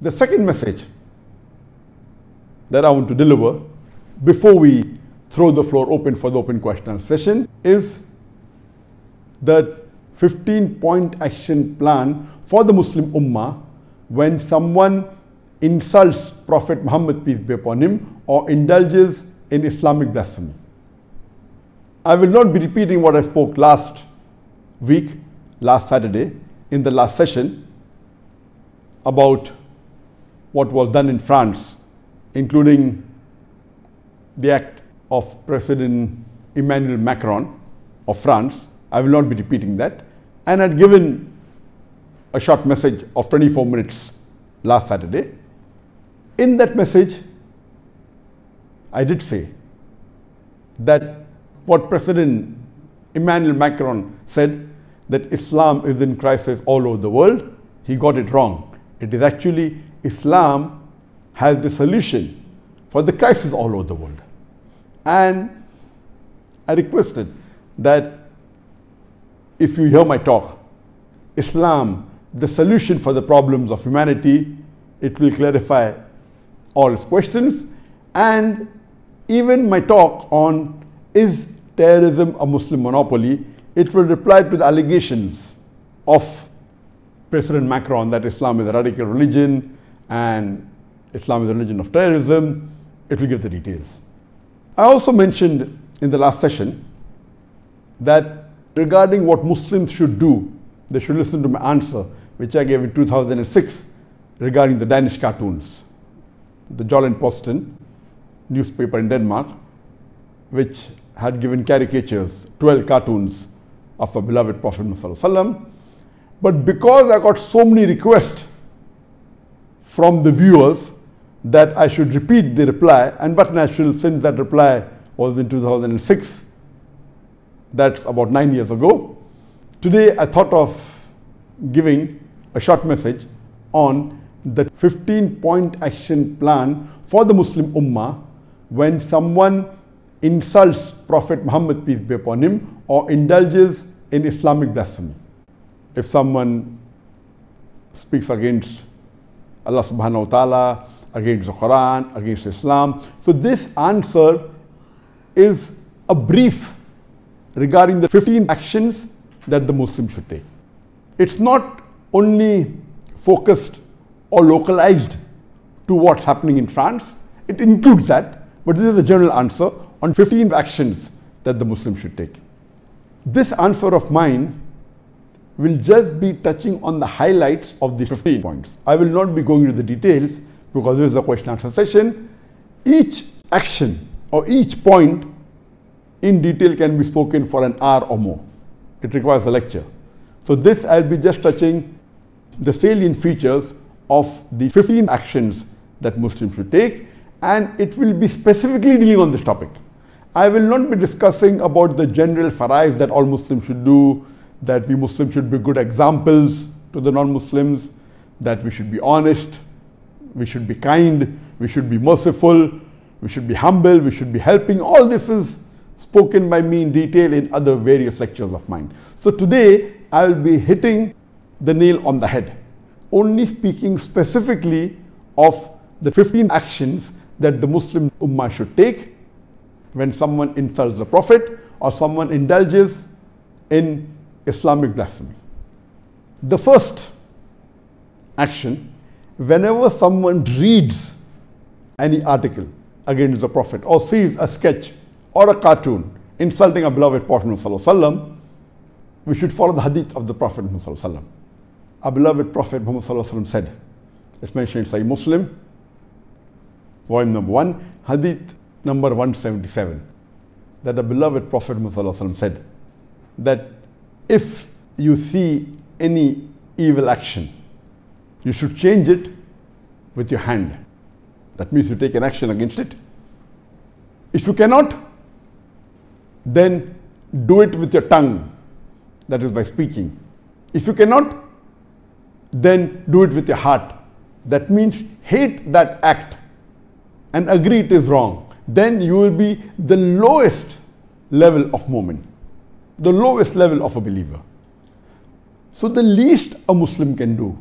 The second message that I want to deliver before we throw the floor open for the open question and session is the 15-point action plan for the Muslim Ummah when someone insults Prophet Muhammad, peace be upon him, or indulges in Islamic blasphemy. I will not be repeating what I spoke last week, last Saturday, in the last session about what was done in France, including the act of President Emmanuel Macron of France. I will not be repeating that. And I had given a short message of 24 minutes last Saturday. In that message, I did say that what President Emmanuel Macron said, that Islam is in crisis all over the world, he got it wrong. It is actually Islam has the solution for the crisis all over the world. And I requested that if you hear my talk, Islam, the solution for the problems of humanity, it will clarify all its questions. And even my talk on is terrorism a Muslim monopoly, it will reply to the allegations of President Macron that Islam is a radical religion and Islam is a religion of terrorism. It will give the details. I also mentioned in the last session that regarding what Muslims should do, they should listen to my answer, which I gave in 2006 regarding the Danish cartoons. The Jyllands-Posten newspaper in Denmark, which had given caricatures, 12 cartoons of our beloved Prophet Muhammad. But because I got so many requests from the viewers that I should repeat the reply, and but natural, since that reply was in 2006, that's about 9 years ago. Today I thought of giving a short message on the 15-point action plan for the Muslim Ummah when someone insults Prophet Muhammad, peace be upon him, or indulges in Islamic blasphemy. If someone speaks against Allah subhanahu wa ta'ala, against the Quran, against Islam. So this answer is a brief regarding the 15 actions that the Muslim should take. It's not only focused or localized to what's happening in France. It includes that, but this is a general answer on 15 actions that the Muslim should take. This answer of mine will just be touching on the highlights of the 15 points. I will not be going into the details because this is a question answer session. Each action or each point in detail can be spoken for an hour or more. It requires a lecture. So this I'll be just touching the salient features of the 15 actions that Muslims should take, and it will be specifically dealing on this topic. I will not be discussing about the general farais that all Muslims should do, that we Muslims should be good examples to the non-Muslims, that we should be honest, we should be kind, we should be merciful, we should be humble, we should be helping. All this is spoken by me in detail in other various lectures of mine. So today I will be hitting the nail on the head, only speaking specifically of the 15 actions that the Muslim Ummah should take when someone insults the Prophet or someone indulges in Islamic blasphemy. The first action, whenever someone reads any article against the Prophet or sees a sketch or a cartoon insulting a beloved Prophet Muhammad, we should follow the hadith of the Prophet Muhammad. Our beloved Prophet Muhammad said, it's mentioned in Sahih Muslim, volume number 1, hadith number 177, that the beloved Prophet Muhammad said that if you see any evil action, you should change it with your hand. That means you take an action against it. If you cannot, then do it with your tongue, that is by speaking. If you cannot, then do it with your heart. That means hate that act and agree it is wrong. Then you will be the lowest level of mu'min, the lowest level of a believer. So the least a Muslim can do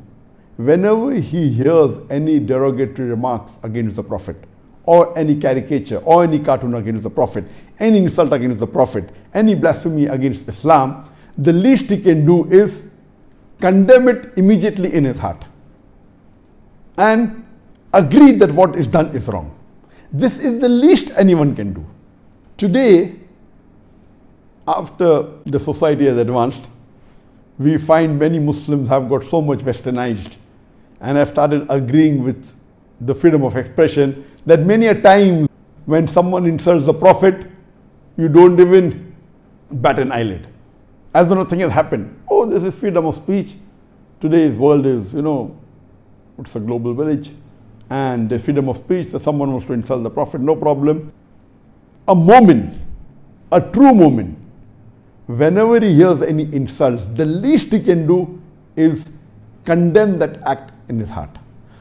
whenever he hears any derogatory remarks against the Prophet, or any caricature, or any cartoon against the Prophet, any insult against the Prophet, any blasphemy against Islam, the least he can do is condemn it immediately in his heart and agree that what is done is wrong. This is the least anyone can do. Today, after the society has advanced, we find many Muslims have got so much westernized and have started agreeing with the freedom of expression that many a time when someone insults the Prophet, you don't even bat an eyelid, as though nothing has happened. Oh, this is freedom of speech. Today's world is, it's a global village, and the freedom of speech, that someone wants to insult the Prophet, no problem. A moment, a true moment, whenever he hears any insults, the least he can do is condemn that act in his heart.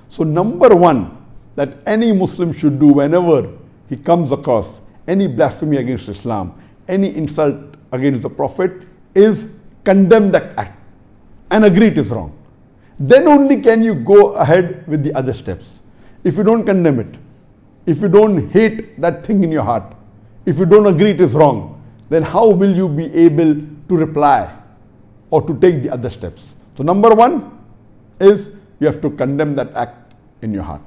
So number one that any Muslim should do whenever he comes across any blasphemy against Islam, any insult against the Prophet, is condemn that act and agree it is wrong. Then only can you go ahead with the other steps. If you don't condemn it, if you don't hate that thing in your heart, if you don't agree it is wrong, then how will you be able to reply or to take the other steps? So number one is you have to condemn that act in your heart.